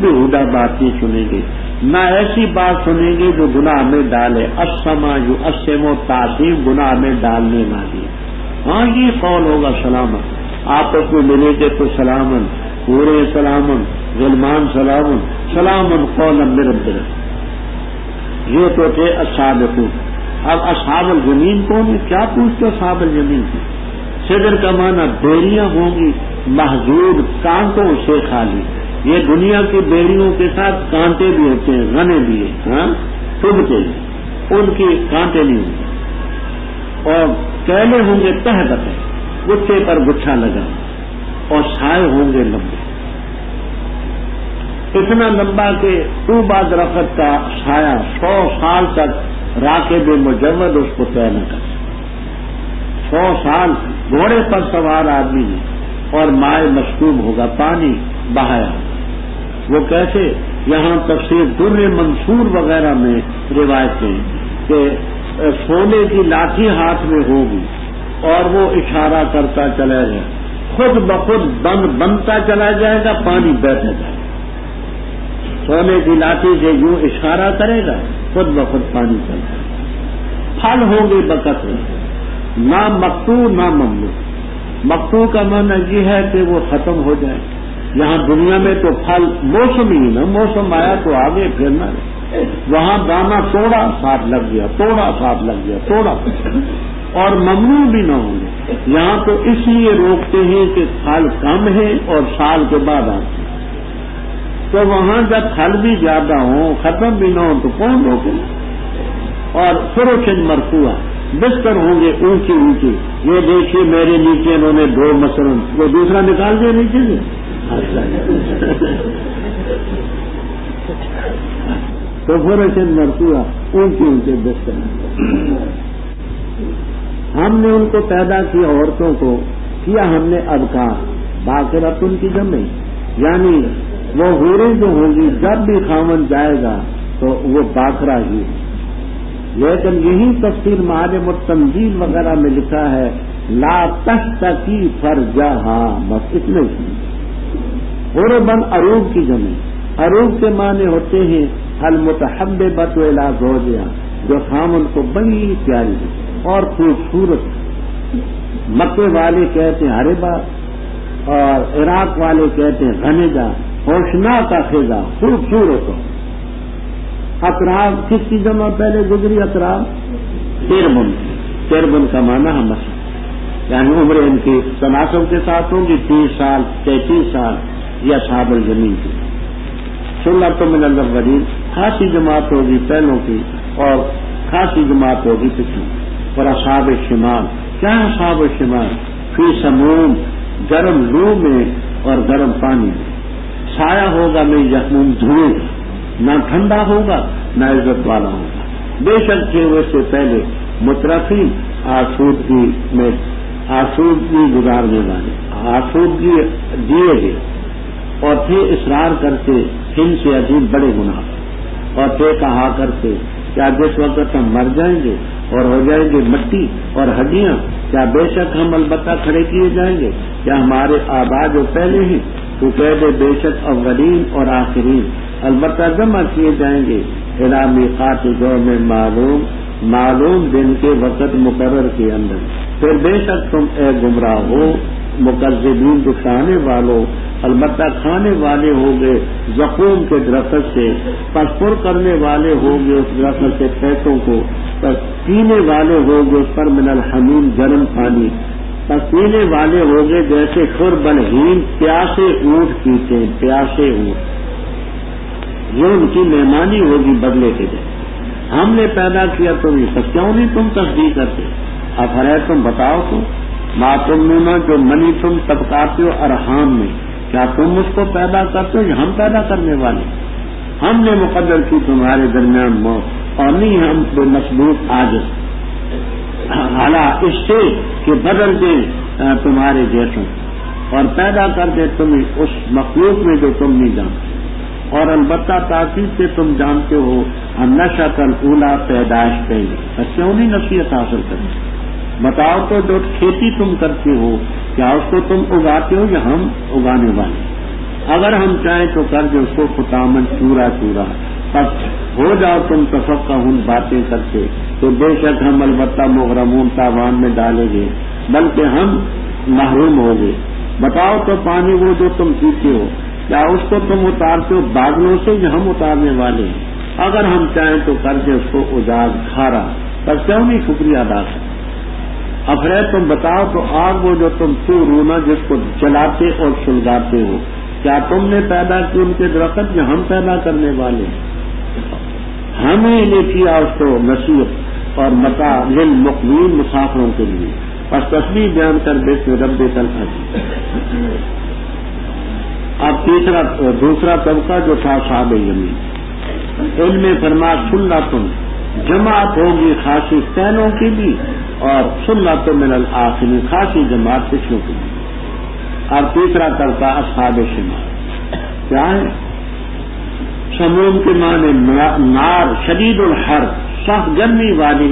ہدا بات نہیں سنیں گے، نہ ایسی بات سنیں گے جو گناہ میں ڈالے. السما جو اسم و تعظیم گناہ میں ڈالنے والی. ہاں یہ قول ہوگا سلامت. آپس میں ملے گے تو سلامن، پورے سلامن، غلمان سلامن، سلامن قولا من رب العالمین. یہ تو تھے اصحاب الحوت. اب اصحاب الجمین کون ہے؟ کیا پوچھتے اصحاب الجمین کی؟ صدر کا معنی بیڑیاں ہوں گی محجور کانٹوں سے خالی. یہ دنیا کی بیڑیوں کے ساتھ کانٹے بھی ہوتے ہیں، غنے بھی ہیں، ہاں ٹوٹتے ہیں، ان کی کانٹے نہیں ہوں گے. اور کیلے ہوں گے تہ بتے، گچھے پر گچھا لگا، اور سائے ہوں گے لمبے، اتنا لمبا کہ طوبیٰ درخت کا سایہ 100 سال تک راکب مجود اس کو طے نہ کر. 100 سال گھوڑے پر سوار آدمی ہے، اور مائع مسکوب ہوگا، پانی بہایا. وہ کیسے؟ یہاں تفسیر در منصور وغیرہ میں روایتیں کہ سونے کی لاٹھی ہاتھ میں ہوگی اور وہ اشارہ کرتا چلا جائے، خود بخود بنتا چلا جائے گا، پانی بہتا جائے گا. سونے کی لاٹھی سے یوں اشارہ کرے گا، خود بخود پانی چلتا ہے. پھل ہوں گے بکثرت، نہ مقطوع نہ ممنوع. مقطوع کا معنی یہ ہے کہ وہ ختم ہو جائے. یہاں دنیا میں تو پھل موسم ہی نا، موسم آیا تو آگے پھرنا. وہاں دانا توڑا ساتھ لگ گیا، توڑا ساتھ لگ گیا، توڑا. اور ممنوع بھی نہ ہوں گے. یہاں تو اس لیے روکتے ہیں کہ پھل کم ہے اور سال کے بعد آتے ہیں. تو وہاں جب پھل بھی زیادہ ہوں، ختم بھی نہ ہوں، تو کون روکے؟ اور فروشن مرفوعہ، بستر ہوں گے اونچی اونچی. یہ دیکھیے میرے نیچے انہوں نے 2 مثلاً وہ دوسرا نکال دیا نیچے سے. تو فروشن مرفوعہ، اونچے اونچے بستر. ہم نے ان کو پیدا کیا، عورتوں کو کیا ہم نے ابکار، باقرات ان کی جمع، یعنی وہ حوریں جو ہوں گی جب بھی خاوند جائے گا تو وہ باقرہ ہی. لیکن یہی تفسیر معالم التنزیل وغیرہ میں لکھا ہے لا تشتکی فرجہا، بس اتنے ہی. عرباً عروب کی جمع. عروب کے معنی ہوتے ہیں المتحببۃ الی زوجہا، جو خاوند کو بڑی پیاری اور خوبصورت. مکے والے کہتے ہیں ہربا، اور عراق والے کہتے ہیں غنجہ، ہوشناک خزا، خوبصورت ہو. اطراف کس کی جمع پہلے گزری؟ اطراف تیربن. تیربن کا معنی ہم یعنی عمر ان کی تناسب کے ساتھ ہوگی 30 سال 33 سال، یا اصحاب الجمین کی. سنت من الاولین، خاصی جماعت ہوگی پہلوں کی اور خاصی جماعت ہوگی پچھلوں. اور اصحاب الشمال، کیا اصحاب الشمال؟ فی سموم، گرم لو میں اور گرم پانی میں. سایہ ہوگا میں یخموم، دھوئے، نہ ٹھنڈا ہوگا نہ عزت والا ہوگا. بے شک تھے وہ سے پہلے مترفین، آسودگی میں آسودگی گزارنے والے، آسودگی دیے گئے. اور تھے اصرار کرتے ان سے عجیب بڑے گناہ، اور تھے کہا کرتے کیا جس وقت ہم مر جائیں گے اور ہو جائیں گے مٹی اور ہڈیاں، کیا بے شک ہم البتہ کھڑے کیے جائیں گے؟ کیا ہمارے آبا جو پہلے ہیں تو کہہ دے بے شک اولین اور آخرین البتہ جمع کیے جائیں گے. الی میقات یوم معلوم دن کے وقت مقرر کے اندر. پھر بے شک تم اے گمراہ ہو مکذبین، دکھانے والوں، البتہ کھانے والے ہو گئے زقوم کے درخت سے، پس پر کرنے والے ہو گئے اس درخت سے پیٹوں کو، پس پینے والے ہو گئے اس پر من الحمیم گرم پانی، پس پینے والے ہو گئے جیسے شرب الحین پیاسے اونٹ پیتے ہیں، پیاسے اونٹ. یہ ان کی مہمانی ہوگی بدلے کے دن. ہم نے پیدا کیا تم یہ سب کیوں نہیں تم تصدیق کرتے؟ افرے تم بتاؤ تو ما تمنون، جو منی تم طبقاتے ہو ارحام میں، کیا تم اس کو پیدا کرتے ہو یا ہم پیدا کرنے والے؟ ہم نے مقدر کی تمہارے درمیان موت، اور نہیں ہم بے مسبوق عاجز، حالانکہ اس سے کہ بدل دیں تمہارے جیسوں، اور پیدا کر دے تمہیں اس مخلوق میں جو تم نہیں جانتے. اور البتہ تاکید سے تم جانتے ہو النشأۃ الاولیٰ، پیدائش پہلے. کیوں نہیں نصیحت حاصل کریں؟ بتاؤ تو جو کھیتی تم کرتے ہو کیا اس کو تم اگاتے ہو یا ہم اگانے والے؟ اگر ہم چاہیں تو کر دیں اس کو ختامن چورا چورا، بس ہو جاؤ تم تفقہ باتیں کرتے تو بے شک ہم البتہ مغرمون تاوان میں ڈالیں گے، بلکہ ہم محروم ہو گے۔ بتاؤ تو پانی وہ جو تم پیتے ہو کیا اس کو تم اتارتے ہو بادلوں سے یا ہم اتارنے والے ہیں؟ اگر ہم چاہیں تو کر دیں اس کو اجاز کھارا، پر کیوں نہیں شکریہ ادا کرتے؟ افرے تم بتاؤ تو آگ وہ جو تم رونا جس کو جلاتے اور سلگاتے ہو، کیا تم نے پیدا کی ان کے درخت یا ہم پیدا کرنے والے؟ ہم ہی نے کیا اس کو نصیحت اور متاع للمقوین مسافروں کے لیے، بس تسبیح بیان کر بسم ربک العظیم۔ اب دوسرا طبقہ جو تھا صحابہ یمین، ان میں فرما سنتن جماعت ہوگی خاصی پہلوں کی بھی اور سنت من الآخرین خاصی جماعت پچھلوں کی بھی۔ اب تیسرا طبقہ اصحاب شمال کیا ہے؟ سموم کے معنی نار شدید الحر، سخت گرمی والی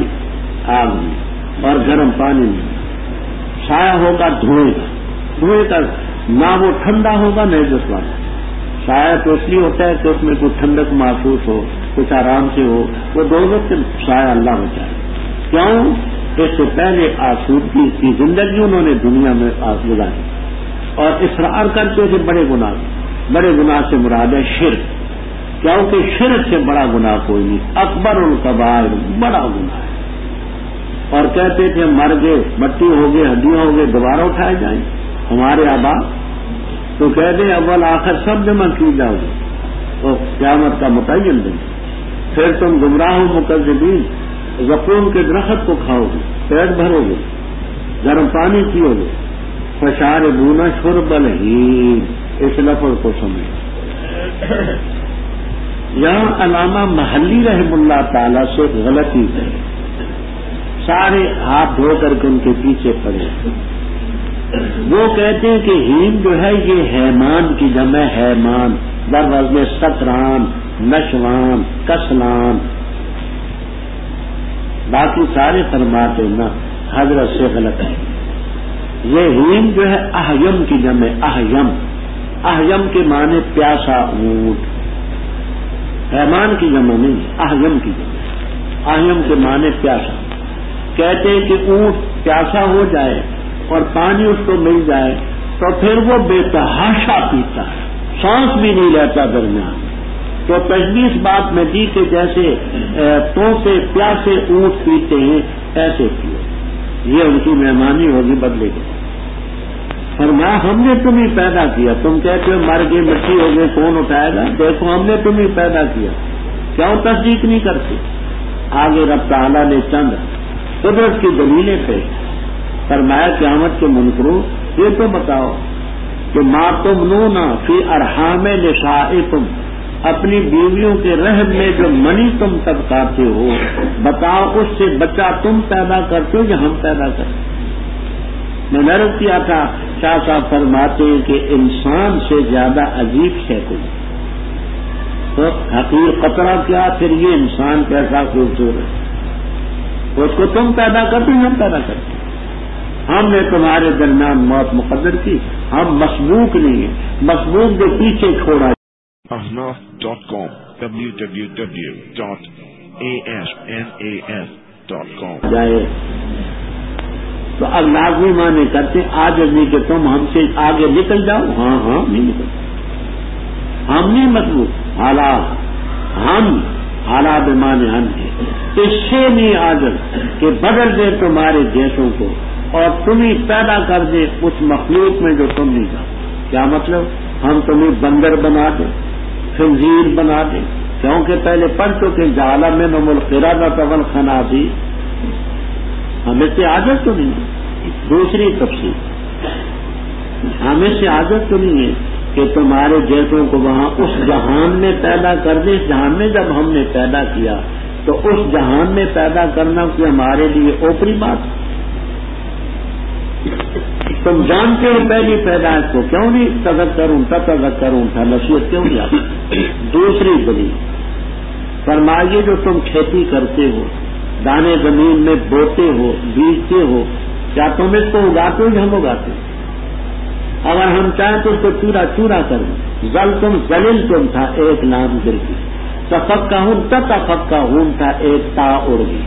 آگ میں اور گرم پانی میں، سایہ ہوگا دھوئے کا، نہ وہ ٹھنڈا ہوگا نہ جس والا۔ سایہ تو اس لیے ہوتا ہے کہ اس میں کوئی ٹھنڈک محسوس ہو، کچھ آرام سے ہو، وہ دونوں سے سایہ اللہ بچائے۔ کیوں؟ اس سے پہلے آسودگی کی زندگی انہوں نے دنیا میں گزاری اور اصرار کرتے تھے بڑے گناہ سے مراد ہے شرک، کیونکہ شرک سے بڑا گناہ کوئی نہیں، اکبر الکبائر بڑا گناہ ہے۔ اور کہتے تھے مر گئے، مٹی ہو گئے، ہڈیاں ہو گئے، دوبارہ اٹھائے جائیں ہمارے آبا، تو کہہ دیں اول آخر سب جمع کی جاؤ گے تو قیامت کا متعین دن، پھر تم گمراہ ہو مکذبین، زقوم کے درخت کو کھاؤ گے، پیٹ بھرو گے، گرم پانی پیو گے، فشاربون شرب الحیم، اس لفظ کو سمجھ۔ یہاں علامہ محلی رحم اللہ تعالی سے غلطی ہے، سارے ہاتھ دھو کر کے ان کے پیچھے پڑے۔ وہ کہتے ہیں کہ ہیم جو ہے یہ حیمان کی جمع حیمان، در وزن ستران، نشوان، کسلان، باقی سارے فرماتے نا حضرت سے غلط ہے۔ یہ ہیم جو ہے احیم کی جمع احیم کے معنی پیاسا اونٹ، حیمان کی جمع نہیں، احیم کی جمع، احیم کے معنی پیاسا۔ کہتے ہیں کہ اونٹ پیاسا ہو جائے اور پانی اس کو مل جائے تو پھر وہ بے تحاشا پیتا ہے، سانس بھی نہیں لیتا درمیان۔ تو تشبیہ اس بات میں دی کہ جیسے تو سے پیاسے اونٹ پیتے ہیں ایسے پیو، یہ ان کی مہمانی ہوگی بدلے گی۔ فرمایا ہم نے تمہیں پیدا کیا، تم کہتے ہو مر گئے مٹی ہو گئے کون اٹھائے گا، دیکھو ہم نے تمہیں پیدا کیا، کیوں تصدیق نہیں کرتے؟ آگے رب تعالیٰ نے چند قدرت کی دلیلیں پیش فرمایا قیامت کے منکروں یہ تو بتاؤ کہ ما تمنون فی ارحام نسائکم، اپنی بیویوں کے رحم میں جو منی تم طبقاتے ہو، بتاؤ اس سے بچہ تم پیدا کرتے ہو یا ہم پیدا کرتے؟ میں نے عرض کیا تھا شاہ صاحب فرماتے ہیں کہ انسان سے زیادہ عجیب شے کوئی، تو حقیر قطرہ کیا پھر یہ انسان کیسا خوبصورت، اس کو تم پیدا کرتے ہم پیدا کرتے، ہم نے تمہارے درمیان موت مقدر کی، ہم مسبوق نہیں ہیں، مسبوق جو پیچھے چھوڑا۔ ahnaf.com www.asnas.com جائے تو اب لازمی معنی کرتے عاجز نہیں کہ تم ہم سے آگے نکل جاؤ، ہاں نہیں نکل، ہم نہیں مسبوق، ہم حالات معنی ہم ہیں، اس سے نہیں عاجز کہ بدل دے تمہارے جیسوں کو اور تمہیں پیدا کر دے اس مخلوق میں جو تم نہیں جانتے۔ کیا مطلب؟ ہم تمہیں بندر بنا دیں، خنزیر بنا دیں، کیونکہ پہلے پڑھ چکے جعل منہم القردۃ والخنازیر، ہمیں سے عاجز تو نہیں ہے۔ دوسری تفسیر، ہمیں سے عاجز تو نہیں ہے کہ تمہارے جیسوں کو وہاں اس جہان میں پیدا کر دے۔ اس جہان میں جب ہم نے پیدا کیا تو اس جہان میں پیدا کرنا کوئی ہمارے لیے اوپری بات؟ تم جانتے ہو پہلی پیدائش کو، کیوں نہیں تذکرون تھا، نصیحت کیوں نہیں آتی؟ دوسری دلیل فرمائیے جو تم کھیتی کرتے ہو، دانے زمین میں بوتے ہو، بیجتے ہو، کیا تم اس کو اگاتے ہو یا ہم اگاتے ہو؟ اگر ہم چاہیں تو اس کو چورا چورا کر دیں، زل تم ذلیل تم تھا ایک لام گر گئی، تفقہون تتفقہون تھا ایک تا اڑ گئی.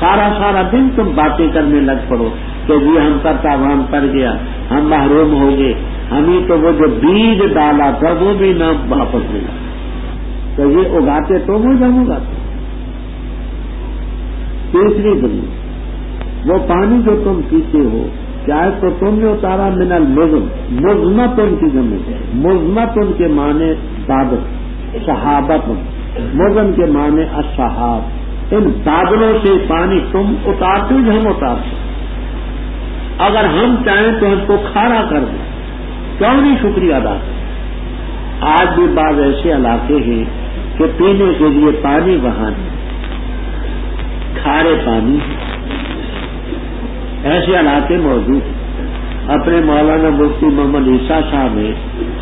سارا دن تم باتیں کرنے لگ پڑو کہ جی ہم پر تاوان پڑ گیا، ہم محروم ہو گئے، ہمیں تو وہ جو بیج ڈالا تھا وہ بھی نہ واپس ملا. تو یہ اگاتے تم ہو جب اگاتے. تیسری دلیل، وہ پانی جو تم پیتے ہو چاہے تو تم نے اتارا من المزن، مزمتن کی جمع ہے. مزمتن کے معنی بادل، صحابتن، مزن کے معنی الصحاب. ان بادلوں سے پانی تم اتارتے جو ہم اتارتے. اگر ہم چاہیں تو ہم کو کھارا کر دیں، کیوں نہیں شکریہ ادا کریں. آج بھی بعض ایسے علاقے ہیں کہ پینے کے لیے پانی وہاں نہیں، کھارے پانی. ایسے علاقے موجود ہیں. اپنے مولانا مفتی محمد عیسیٰ صاحب نے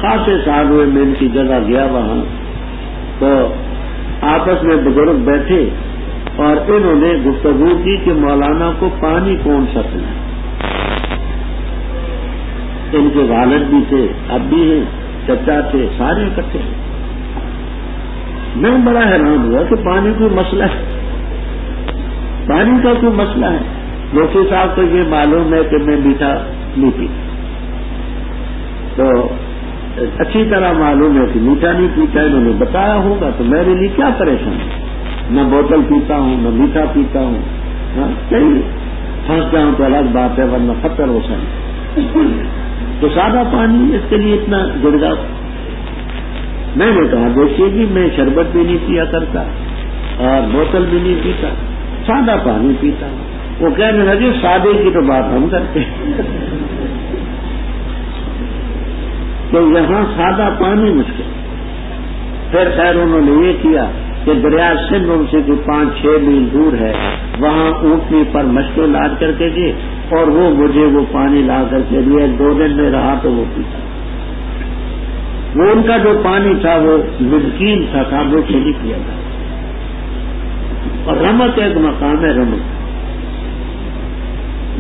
خاصے سال ہوئے میں ان کی جگہ گیا وہاں، تو آپس میں بزرگ بیٹھے اور انہوں نے گفتگو کی کہ مولانا کو پانی کون سا پلانا. ان کے والد بھی تھے، اب بھی ہیں، چچا تھے، سارے اکٹھے. میں بڑا حیران ہوا کہ پانی کوئی مسئلہ ہے، پانی کا کوئی مسئلہ ہے. مفتی صاحب کو یہ معلوم ہے کہ میں میٹھا نہیں پیتا، تو اچھی طرح معلوم ہے کہ میٹھا نہیں پیتا. انہوں نے بتایا ہوگا تو میرے لیے کیا پریشان ہے. نہ بوتل پیتا ہوں نہ میٹھا پیتا ہوں. کہیں پھنس جاؤں تو الگ بات ہے، ورنہ خطر ہو سکتا. تو سادہ پانی اس کے لیے اتنا گڑگا. میں نے کہا دیکھیے جی میں شربت بھی نہیں پیا کرتا اور بوتل بھی نہیں پیتا، سادہ پانی پیتا ہوں. وہ کہنے لگے سادے کی تو بات ہم کرتے ہیں تو یہاں سادہ پانی مشکل. پھر خیر انہوں نے یہ کیا کہ دریا سندھ ان سے جو 5-6 میل دور ہے وہاں اونٹنی پر مشکل لاج کر کے گئے اور وہ مجھے وہ پانی لا کر کے دیا. 2 دن میں رہا تو وہ پیتا. وہ ان کا جو پانی تھا وہ مسکین تھا، وہ سے نہیں کیا تھا. اور رمت ایک مقام ہے، رمت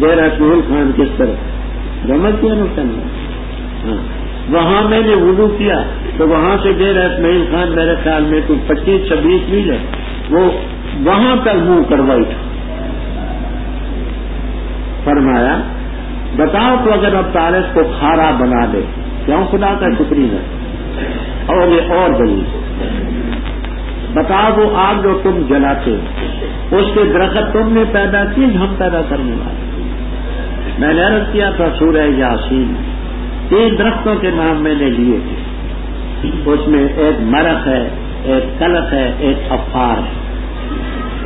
ڈیرہ اسماعیل خان کس طرح رمت کیا نا. وہاں میں نے وضو کیا تو وہاں سے ڈیرہ اسماعیل خان میرے خیال میں کوئی 25-26 میل ہے، وہ وہاں تک منہ کروائی تھا. فرمایا بتاؤ تو اگر اب تارس کو کھارا بنا دے کیوں خدا کا شکریہ ہے. اور یہ اور دلیل، بتاؤ وہ آگ جو تم جلاتے اس کے درخت تم نے پیدا کیے ہم پیدا کرنے والے. میں نے عرض کیا تھا سورہ یاسین 3 درختوں کے نام میں نے لیے تھے. اس میں ایک مرخ ہے، ایک کلف ہے، ایک افار ہے.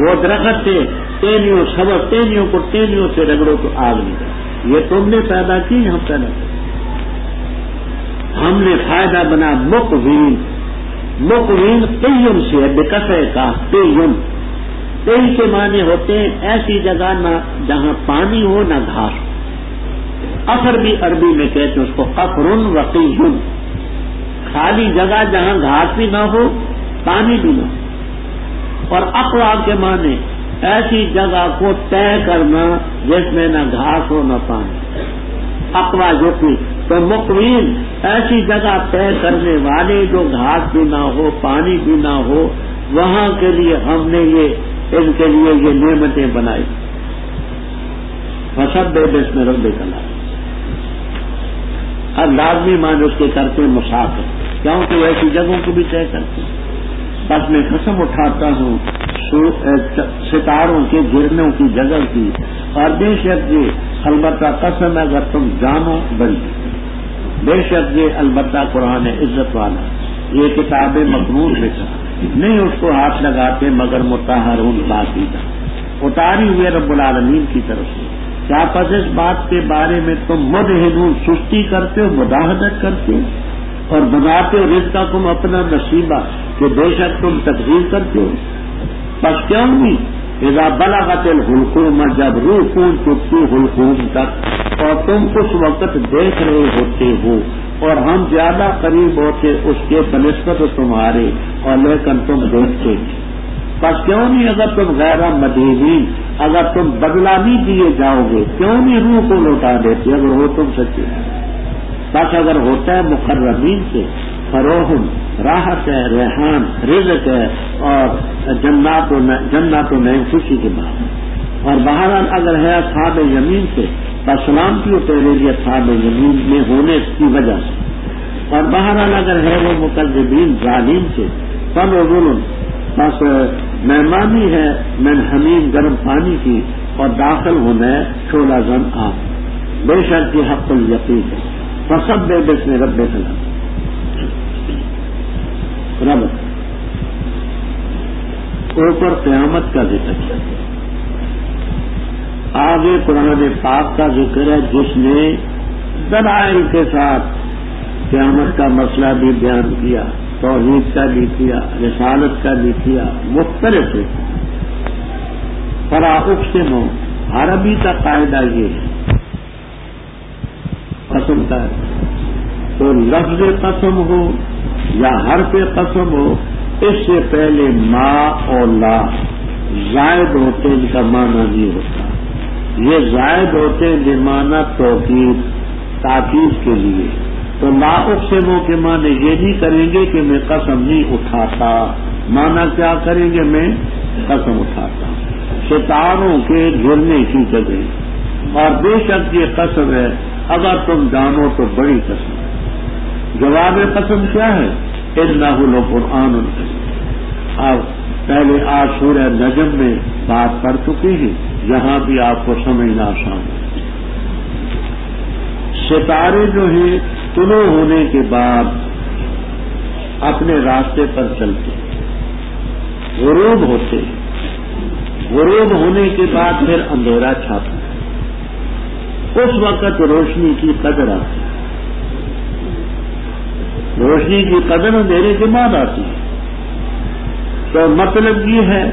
وہ درخت تھے تینیوں سبب، تینیوں کو تینیوں سے رگڑوں کو آگ نکلا. یہ تم نے پیدا کی ہم پیدا کر. ہم نے فائدہ بنا مقوین. مقوین قیم سے ہے، بکسے کا قیم. قیم کے معنی ہوتے ہیں ایسی جگہ نہ جہاں پانی ہو نہ گھاس. افر بھی عربی میں کہتے ہیں اس کو افرن وقیم، خالی جگہ جہاں گھاس بھی نہ ہو پانی بھی نہ ہو. اور اقوا کے معنی ایسی جگہ کو طے کرنا جس میں نہ گھاس ہو نہ پانی. اقوا جو تھی تو مقوین ایسی جگہ طے کرنے والے جو گھاس بھی نہ ہو پانی بھی نہ ہو، وہاں کے لیے ہم نے ان کے لیے یہ نعمتیں بنائی. فسبح باسم ربک الاعلی. اب لازمی مان اس کے کرتے ہیں مسافر، کیونکہ وہ ایسی جگہوں کو بھی طے کرتے ہیں. بس میں قسم اٹھاتا ہوں ستاروں کے گرنوں کی جگہ کی، اور بے شک یہ البتہ قسم اگر تم جانو بڑی، بے شک یہ البتہ قرآن عزت والا، یہ کتاب مقرون لکھا نہیں اس کو ہاتھ لگاتے مگر مطہرون باقیدہ، اتاری ہوئے رب العالمین کی طرف سے. کیا پس اس بات کے بارے میں تم مدہنون سستی کرتے ہو، مداحدت کرتے ہو اور بناتے ہو رزقکم اپنا نصیبہ کہ بے شک تم تقریر کرتے ہو. بس کیوں نہیں اذا بلغت الحلقوم، جب روح پہنچ چکتی حلقوم تک اور تم اس وقت دیکھ رہے ہوتے ہو اور ہم زیادہ قریب ہوتے اس کے بنسبت تمہارے، اور لیکن تم دیکھتے. بس کیوں نہیں اگر تم غیر مدینین، اگر تم بدلہ نہیں دیے جاؤ گے کیوں نہیں روح کو لوٹا دیتے اگر ہو تم سچے. بس اگر ہوتا ہے مقربین سے فروح راحت ہے، ریحان رزق ہے، اور جنات و نعیم خوشی کے بعد. اور بہرحال اگر ہے اصحاب یمین سے بس سلامتی ہو تیرے لیے اصحاب یمین میں ہونے کی وجہ سے. اور بہرحال اگر ہے وہ مکذبین ظالم سے فنزل بس مہمانی ہے من حمیم گرم پانی کی، اور داخل ہونا ہے شعلہ زن آگ. بے شک یہ حق الیقین ہے. فسبح باسم ربک رب اوپر قیامت کا ذکر ہے. آگے قرآن پاک کا ذکر ہے جس نے دلائل کے ساتھ قیامت کا مسئلہ بھی بیان کیا، توحید کا بھی کیا، رسالت کا بھی کیا، مختلف ہے. فلا اقسم عربی کا قاعدہ یہ ہے قسم کا ہے تو لفظ قسم ہو یا حرف قسم ہو، اس سے پہلے ما اور لا زائد ہوتے ان کا معنی نہیں ہوتا. یہ زائد ہوتے بمعنی توکید تاکید کے لیے. تو لا اقسموں کے معنی یہ نہیں کریں گے کہ میں قسم نہیں اٹھاتا، معنی کیا کریں گے میں قسم اٹھاتا ستاروں کے گرنے کی جگہ. اور بے شک یہ قسم ہے اگر تم جانو تو بڑی قسم ہے. جواب قسم کیا ہے؟ انہ لقرآن کریم. اب پہلے آج سورہ نجم میں بات کر چکی ہے، یہاں بھی آپ کو سمجھنا آسان ہے. ستارے جو ہیں طلوع ہونے کے بعد اپنے راستے پر چلتے، غروب ہوتے، غروب ہونے کے بعد پھر اندھیرا چھاتا. اس وقت روشنی کی قدر آتی ہے. روشنی کی قدر اندھیرے کے بعد آتی ہے. تو مطلب یہ ہے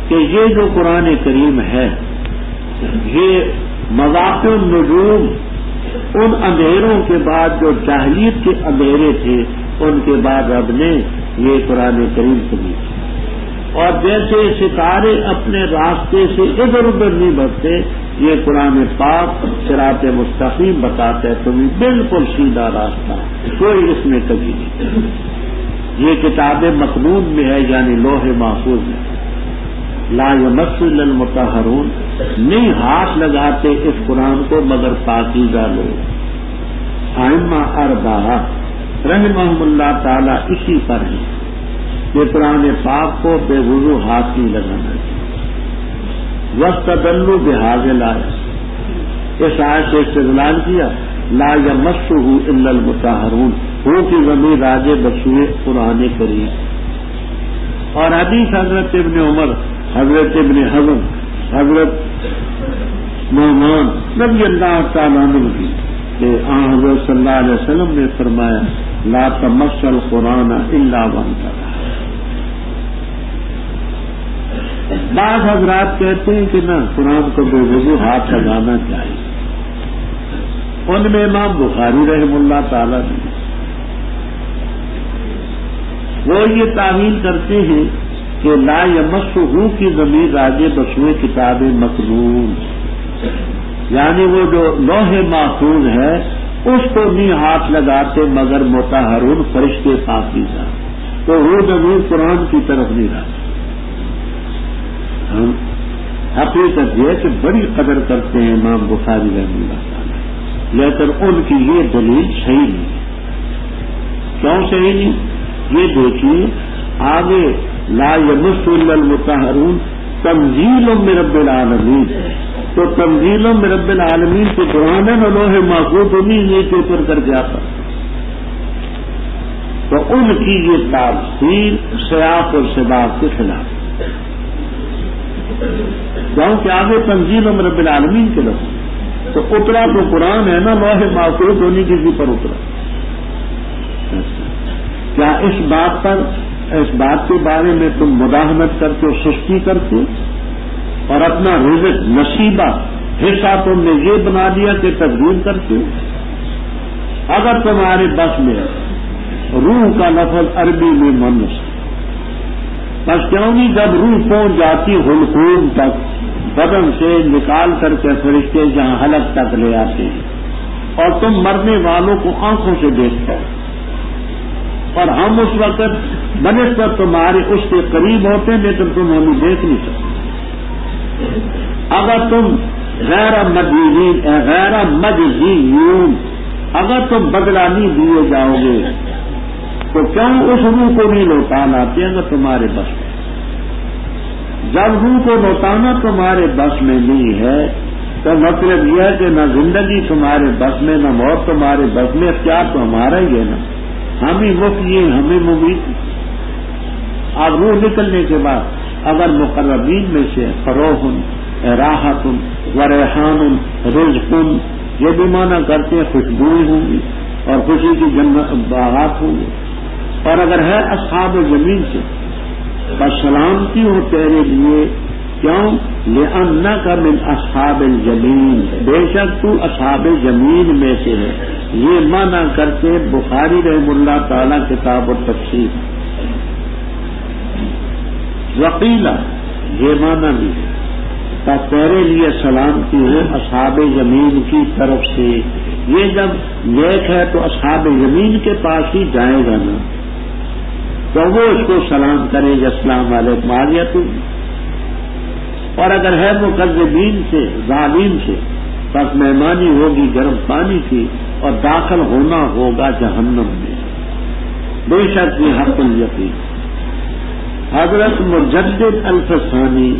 کہ یہ جو قرآن کریم ہے یہ مواقع النجوم ان اندھیروں کے بعد جو جاہلیت کے اندھیرے تھے ان کے بعد رب نے یہ قرآن کریم سنی. اور جیسے ستارے اپنے راستے سے ادھر ادھر نہیں بڑھتے، یہ قرآن پاک صراط مستقیم بتاتا ہے تمہیں بالکل سیدھا راستہ، کوئی اس میں کبھی نہیں. یہ کتاب مکنون میں ہے یعنی لوح محفوظ میں. لا یمس الا المطہرون، نہیں ہاتھ لگاتے اس قرآن کو مگر پاکیزہ لوگ. ائمہ اربعہ رحمہم اللہ تعالی اسی پر ہیں کہ قرآن پاک کو بے وضو ہاتھ نہیں لگانا چاہیے. واستدلوا بہذا الآیۃ، اس آیت سے استدلال کیا لا یمسہ الا المطہرون، ہو کی ضمیر راجع بسوئے قرآن کریم. اور حدیث حضرت ابن عمر، حضرت ابن حزم، حضرت نعمان رضی اللہ تعالیٰ عنہ کی کہ حضرت صلی اللہ علیہ وسلم نے فرمایا لا تمس القرآن الا وانت. بعض حضرات کہتے ہیں کہ نہ قرآن کو بے وضو ہاتھ لگانا چاہیے. ان میں امام بخاری رحم اللہ تعالیٰ نے وہ یہ تعویل کرتے ہیں کہ لا یمسہ کی ضمیر راجع بسوئے کتاب مکنون، یعنی وہ جو لوح محفوظ ہے اس کو نہیں ہاتھ لگاتے مگر مطہرون فرشتے پاکیزہ. تو وہ ضمیر قرآن کی طرف نہیں رہتی. ہم حقیقت یہ کہ بڑی قدر کرتے ہیں امام بخاری رحمہ اللہ تعالیٰ، لیکن ان کی یہ دلیل صحیح نہیں. کیوں صحیح نہیں؟ یہ دیکھیے آگے لا یمس الا المطہرون تنزیل من رب العالمین. تو تنزیل من رب العالمین کے قرآن ہے لوح محفوظ انہیں نیچے اتر کر کے آتا. تو ان کی یہ تفسیر سیاق اور سباق کے خلاف، کیونکہ آگے تنزیل من رب العالمین کے لفظ تو اترا تو قرآن ہے نا، لوح محفوظ ہونی کسی پر اترا. کیا اس بات کے بارے میں تم مداحمت کرتے ہو، سستی کرتے اور اپنا رزق نصیبہ حصہ تم نے یہ بنا دیا کہ تقدیم کرتے ہو؟ اگر تمہارے بس میں روح کا لفظ عربی میں مونس، بس کیوں نہیں جب روح پہنچ جاتی حلقوم تک بدن سے نکال کر کے فرشتے جہاں حلق تک لے آتے ہیں اور تم مرنے والوں کو آنکھوں سے دیکھتے ہو. اور ہم اس وقت بنسبت تمہارے اس کے قریب ہوتے ہیں لیکن تم ہمیں دیکھ نہیں سکتے. اگر تم غیر مجزیون اگر تم بدلہ نہیں دیے جاؤ گے تو کیوں اس روح کو نہیں لوٹانا آتے اگر تمہارے بس میں؟ جب روح کو لوٹانا تمہارے بس میں نہیں ہے تو مطلب یہ ہے کہ نہ زندگی تمہارے بس میں نہ موت تمہارے بس میں. اختیار تو ہمارا ہی ہے نا, ہم ہی مفتی ہمیں مبید. اب روح نکلنے کے بعد اگر مقربین میں سے فروح راحت و ریحان رزق یہ بھی مانا کرتے ہیں خوشبوئی ہوں گی اور خوشی کی جنت باغات ہوں گے. اور اگر ہے اصحاب زمین سے بس سلامتی ہو تیرے لیے. کیوں؟ لِأَنَّكَ مِنْ أَصْحَابِ الْيَمِينِ بے شک تو اصحاب زمین میں سے ہے. یہ مانا کرتے بخاری رحم اللہ تعالی کتاب التفسیر. وقیلا یہ مانا بھی کہ تیرے لیے سلامتی ہو اصحاب زمین کی طرف سے. یہ جب نیک ہے تو اصحاب زمین کے پاس ہی جائے گا نا, تو وہ اس کو سلام کرے گا السلام علیکم آ گیا تو. اور اگر ہے مکذبین سے ظالم سے بس مہمانی ہوگی گرم پانی کی اور داخل ہونا ہوگا جہنم میں. بے شک یہ حق الیقین. حضرت مجدد الفسانی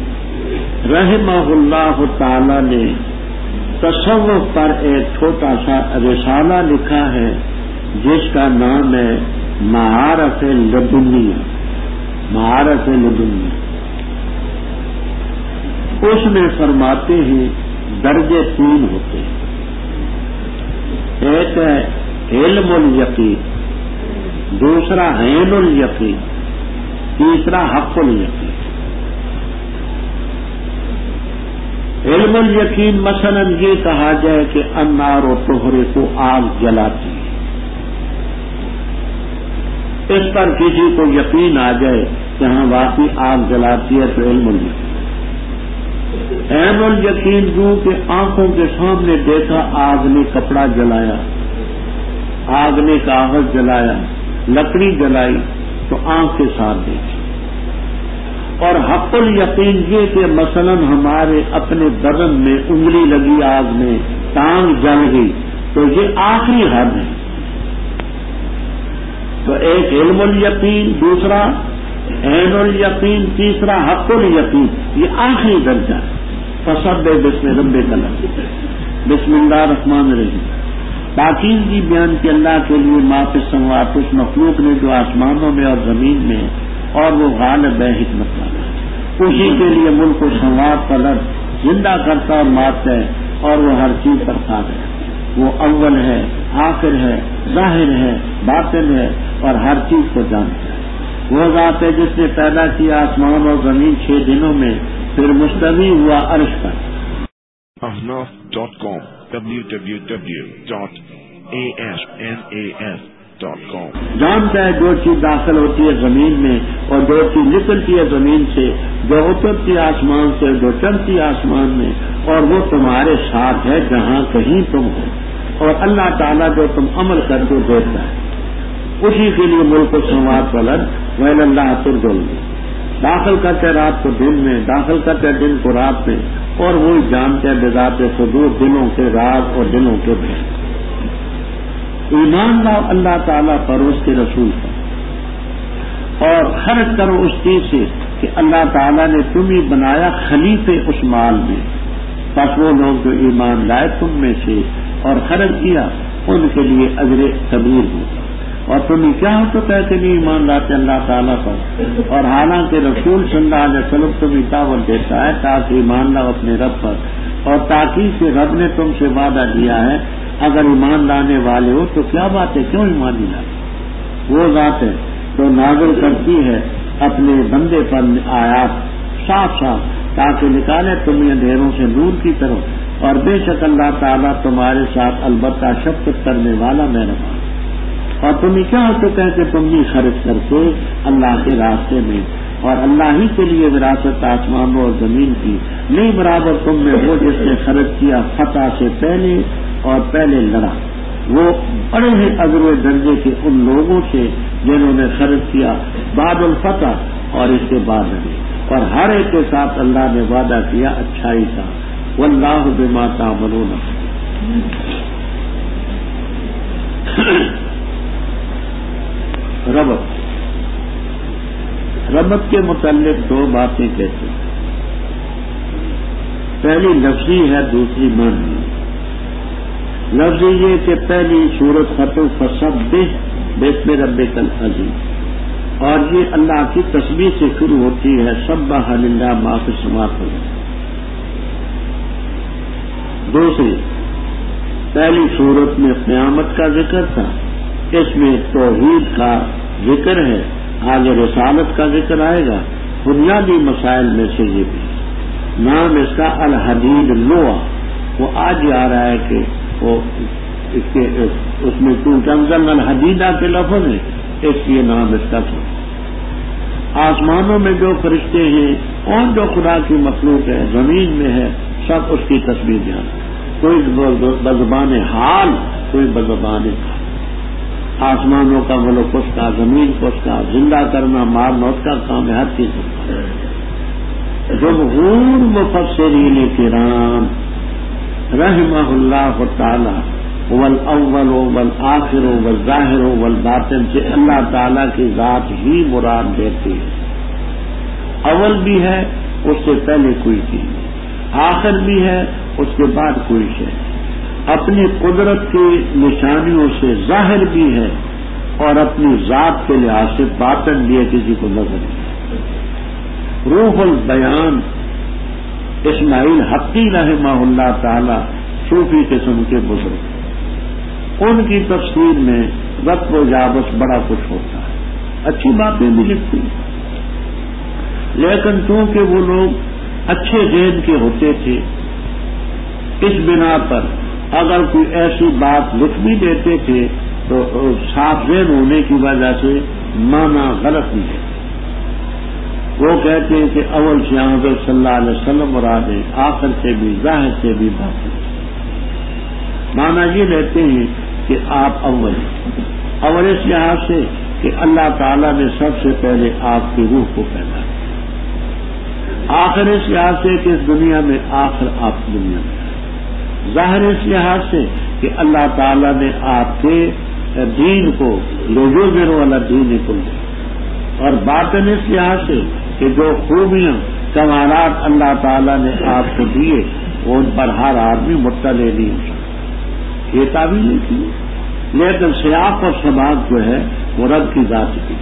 رحمہ اللہ تعالی نے تصوف پر ایک چھوٹا سا رسالہ لکھا ہے جس کا نام ہے معارف لدنیہ. معارف لدنیہ. اس میں فرماتے ہیں درجے 3 ہوتے ہیں. ایک ہے علم الیقین, دوسرا عین الیقین, تیسرا حق الیقین. علم الیقین مثلا یہ کہا جائے کہ النار تحرق کو آگ جلاتی ہے. اس پر کسی کو یقین آ جائے کہ ہاں واقعی آگ جلاتی ہے تو علم الیقین. عین الیقین جو کہ آنکھوں کے سامنے دیکھا آگ نے کپڑا جلایا, آگ نے کاغذ جلایا, لکڑی جلائی تو آنکھ کے ساتھ دیکھی. اور حق الیقین یہ کہ مثلا ہمارے اپنے بدن میں انگلی لگی آگ میں, ٹانگ جل گئی تو یہ آخری حد ہے. تو ایک علم الیقین, دوسرا عین الیقین, تیسرا حق الیقین. یہ آخری درجہ ہے. فسبح باسم ربک العظیم. بسم اللہ الرحمن الرحیم. پاکیزگی بیان کی اللہ کے لیے ما فی السماوات, اس مخلوق نے جو آسمانوں میں اور زمین میں اور وہ غالب ہے حکمت والا. اسی کے لیے ملک و سماوات کا لفظ زندہ کرتا اور مارتا ہے اور وہ ہر چیز پر قادر ہے. وہ اول ہے, آخر ہے, ظاہر ہے, باطن ہے اور ہر چیز کو جانتا ہے. وہ ذات ہے جس نے پیدا کیا آسمان اور زمین 6 دنوں میں پھر مستوی ہوا عرش پر. ahnaf.com www.asnas.com جانتا ہے جو چیز داخل ہوتی ہے زمین میں اور جو چیز نکلتی ہے زمین سے, جو اترتی آسمان سے, جو چڑھتی آسمان میں, اور وہ تمہارے ساتھ ہے جہاں کہیں تم ہو. اور اللہ تعالیٰ جو تم عمل کر کے دیتا ہے اسی کے لیے ملک و سماوات کا لفظ وَإِلَى اللَّهِ تُرْجَعُ الْأُمُورُ. داخل کرتے رات کو دن میں, داخل کرتے دن کو رات میں, اور وہی جانتے ہیں بذات صدور دلوں کے راز اور دلوں کے بھید. ایمان لاؤ اللہ تعالیٰ پر, اس کے رسول پر, اور خرچ کرو اس چیز سے کہ اللہ تعالیٰ نے تمہیں بنایا خلیفے اس مال میں. بس وہ لوگ جو ایمان لائے تم میں سے اور خرچ کیا ان کے لیے اجر کبیر ہوگا. اور تمہیں کیا ہو تو کہتے نہیں ایمان لاتے اللہ تعالیٰ پر, اور حالانکہ رسول صلی اللہ علیہ وسلم تمہیں دعوت دیتا ہے تاکہ ایمان لاؤ اپنے رب پر, اور تاکہ سے رب نے تم سے وعدہ دیا ہے اگر ایمان لانے والے ہو تو کیا بات ہے, کیوں ایمان نہیں لاتے. وہ ذات ہے جو نازل کرتی ہے اپنے بندے پر آیات صاف صاف تاکہ نکالے تمہیں اندھیروں سے نور کی طرف, اور بے شک اللہ تعالیٰ تمہارے ساتھ البتہ شفقت کرنے والا مہربان. اور تمہیں کیا ہو چکا ہے کہ تم بھی خرچ کرتے اللہ کے راستے میں, اور اللہ ہی کے لیے وراثت آسمانوں اور زمین کی. نہیں برابر تم میں وہ جس نے خرچ کیا فتح سے پہلے اور پہلے لڑا. وہ بڑے ہی اجر درجے کے ان لوگوں سے جنہوں نے خرچ کیا بعد الفتح اور اس کے بعد نہیں، اور ہر ایک کے ساتھ اللہ نے وعدہ کیا اچھائی کا، واللہ بما تعملون۔ ربط کے متعلق دو باتیں کہتے ہیں، پہلی لفظی ہے، دوسری معنی۔ لفظی یہ کہ پہلی سورت ختم فسبح باسم ربک العظیم، اور یہ اللہ کی تسبیح سے شروع ہوتی ہے، سبح للہ ما فی السماوات والارض۔ دوسری، پہلی سورت میں قیامت کا ذکر تھا، اس میں توحید کا ذکر ہے، آگے رسالت کا ذکر آئے گا۔ بنیادی مسائل میں سے یہ بھی، نام اس کا الحدید لوہا، وہ آج آ رہا ہے کہ وہ اس میں چونکہ انزلنا الحدیدہ کے لفظ ہے، اس لیے نام اس کا تھا۔ آسمانوں میں جو فرشتے ہیں اور جو خدا کی مخلوق ہے، زمین میں ہے، سب اس کی تسبیح بیان ہے، کوئی بزبان حال، کوئی بزبان حال۔ آسمانوں کا ملک اس کا، زمین کو اس کا، زندہ کرنا مارنا اس کا کام ہے، ہر چیز اس کا۔ جمہور مفسرین کرام رحمہ اللہ تعالی والاول والآخر والظاہر والباطن سے اللہ تعالی کی ذات ہی مراد دیتی ہے۔ اول بھی ہے، اس سے پہلے کوئی چیز نہیں، آخر بھی ہے، اس کے بعد کوئی شے، اپنی قدرت کی نشانیوں سے ظاہر بھی ہے اور اپنی ذات کے لحاظ سے باطن بھی ہے، کسی کو نظر نہیں۔ روح البیان اسماعیل حقی رحمہ اللہ تعالی صوفی قسم کے بزرگ، ان کی تفسیر میں وقت و جابس بڑا کچھ ہوتا ہے، اچھی باتیں بھی لکھتی ہیں، لیکن چونکہ وہ لوگ اچھے ذہن کے ہوتے تھے، اس بنا پر اگر کوئی ایسی بات لکھ بھی دیتے تھے تو صاف ذہن ہونے کی وجہ سے معنی غلط نہیں ہے۔ وہ کہتے ہیں کہ اول سے حضرت صلی اللہ علیہ وسلم مراد ہے، آخر سے بھی، ظاہر سے بھی، باطن سے۔ معنی یہ لیتے ہیں کہ آپ اول اس لحاظ سے کہ اللہ تعالیٰ نے سب سے پہلے آپ کی روح کو پیدا کیا، آخر اس لحاظ سے کہ اس دنیا میں آخر آپ دنیا میں، ظاہر اس لحاظ سے کہ اللہ تعالیٰ نے آپ کے دین کو لوجو والا دین کو دیا، اور باطن اس لحاظ سے کہ جو خوبیاں کمالات اللہ تعالیٰ نے آپ کو دیے وہ ان پر ہر آدمی مطلع نہیں ہو سکتا، یہ تعبیر نہیں کی، لیکن سیاق اور سباق جو ہے وہ رب کی ذات کی۔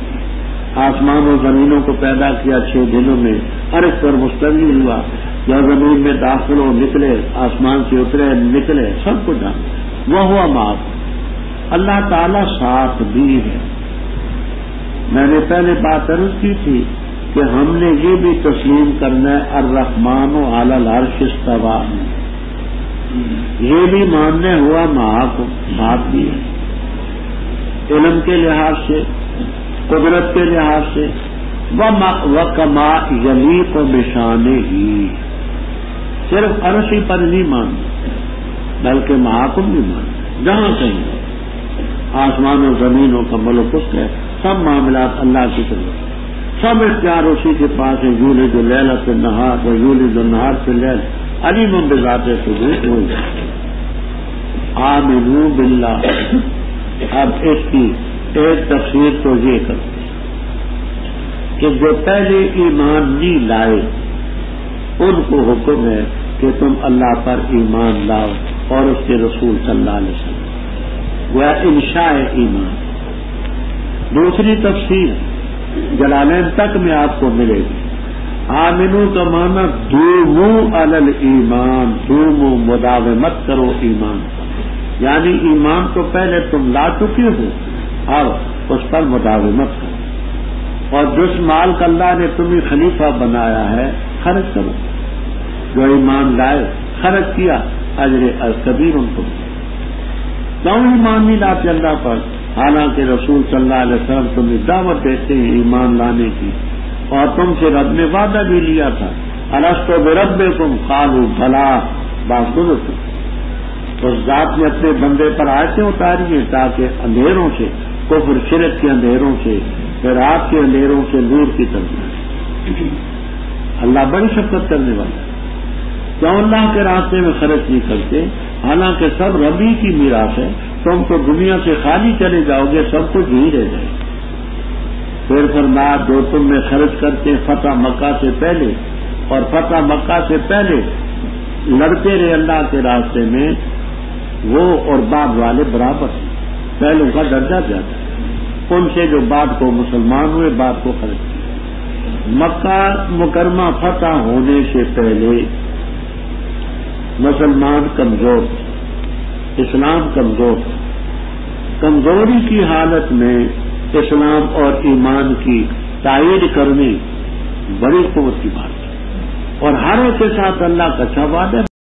آسمان و زمینوں کو پیدا کیا 6 دنوں میں، عرش پر مستوی ہوا، یا زمین میں داخل ہو نکلے، آسمان سے اترے نکلے، سب کو جانا، وہ ہوا معاف۔ اللہ تعالیٰ ساتھ بھی ہے۔ میں نے پہلے بات عرض کی تھی کہ ہم نے یہ بھی تسلیم کرنا ہے الرحمن علی العرش استویٰ، یہ بھی ماننے ہوا معاف بات بھی ہے، علم کے لحاظ سے، قدرت کے لحاظ سے، وَكَمَا يَلِيقُ بِشَانِهِ، صرف عرش ہی پر نہیں ماننا بلکہ محاکم بھی ماننا، جہاں کہیں آسمان و زمینوں کا ملک اس ہے، سب معاملات اللہ کی طرف، سب اختیار اسی کے پاس ہے، یولج اللیل فی النہار و یولج النہار فی اللیل، علیم بذات الصدور ہوئی۔ آمنوا باللہ، اب اس کی ایک تفسیر تو یہ کرتے کہ جو پہلے ایمان نہیں لائے ان کو حکم ہے کہ تم اللہ پر ایمان لاؤ اور اس کے رسول صلی اللہ علیہ وسلم، وہ انشاء ایمان۔ دوسری تفسیر جلالین تک میں آپ کو ملے گی۔ آمنو کا معنی دومو علی الایمان، دومو مداومت کرو ایمان، یعنی ایمان تو پہلے تم لا چکے ہو اب اس پر مداومت کرو، اور جس مال کا اللہ نے تمہیں خلیفہ بنایا ہے خرچ کرو، جو ایمان لائے خرچ کیا اجر کبیر ان کو۔ کیوں ایمان نہیں لاتے اللہ پر؟ حالانکہ رسول صلی اللہ علیہ وسلم تمہیں دعوت دیتے ہیں ایمان لانے کی، اور تم سے رب نے وعدہ بھی لیا تھا، الستو بربکم قالوا بلی، بات درست۔ اس ذات نے اپنے بندے پر آیتیں اتاری ہیں تاکہ اندھیروں سے، کفر شرک کے اندھیروں سے، رات کے اندھیروں سے نور کی طرف۔ اللہ بڑی شفقت کرنے والا ہے۔ کیوں اللہ کے راستے میں خرچ نہیں کرتے؟ حالانکہ سب ربی کی میراث ہے، تم تو دنیا سے خالی چلے جاؤ گے، سب کچھ ہی رہ جائے گا۔ پھر فرمایا جو تم میں خرچ کرتے فتح مکہ سے پہلے اور فتح مکہ سے پہلے لڑتے رہے اللہ کے راستے میں، وہ اور بعد والے برابر ہیں، پہلوں کا درجہ زیادہ ہے ان سے جو بعد کو مسلمان ہوئے، بعد کو خرچ کیا۔ مکہ مکرمہ فتح ہونے سے پہلے مسلمان کمزور، اسلام کمزور، کمزوری کی حالت میں اسلام اور ایمان کی تائید کرنی بڑی قوت کی بات ہے، اور ہر ایک کے ساتھ اللہ کا اچھا وعدہ ہے۔